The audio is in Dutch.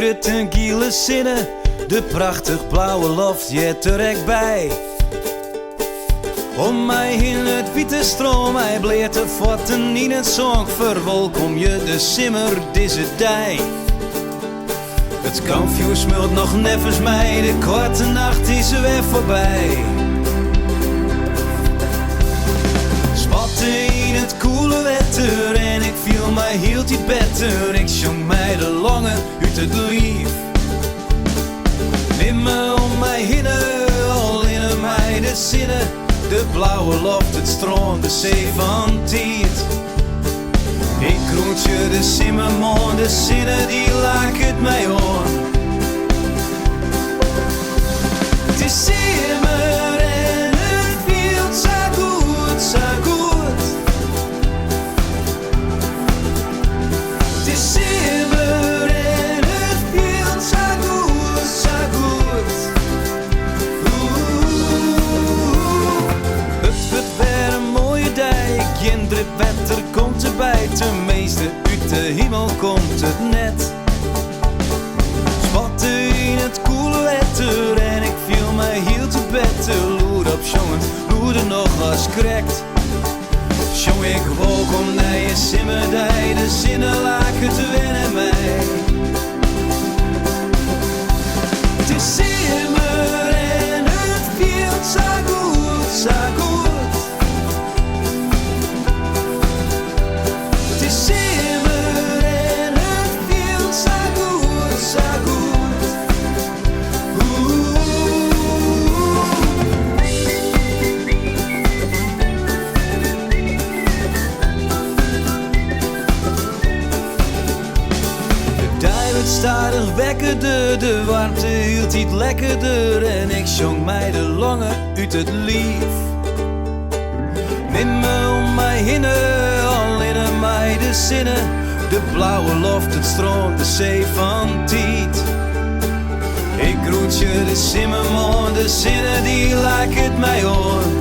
witte giele zinnen, de prachtig blauwe loft jet er bij. Om mij in het witte stroom, hij bleert de voeten in het zonk. Verwelkom je de simmer deze dij. Het kampvuur smult nog nevens mij, de korte nacht is weer voorbij. Spatte in het koele wetter en ik viel mij hield iets beter. Ik zong mij de longen uit het lief. Neem me om mij heen, al in mij de zinnen. De blauwe loft, het strand, de zee van tijd. Ik kroetje de simmermond, de zinnen die laak het mij aan. Het is simmer en het viel zo goed, zo goed. Het is simmer en het viel zo goed, zo goed. Het werd een mooie dijk, kinderen wetter komt erbij. Tenminste, uit de hemel komt het net. Spatte in het koele wetter en ik viel mij hield te bed. Loer op jongens, loerde nog als krekt. Jong ik welkom naar je simmerdij, de zinnen laken te wennen mij. Het is simmer en het viel zo goed, zo goed. Het is simmer en het viel zo goed, zo goed. De dij werd stadig wekkerder, de warmte hield iets lekkerder en ik zong mij de longen uit het lief. Neem me om mij heen, al in mij de zinnen. De blauwe loft, het strand, de zee van tijd. Ik groet je de simmermond, de zinnen die laken het mij aan.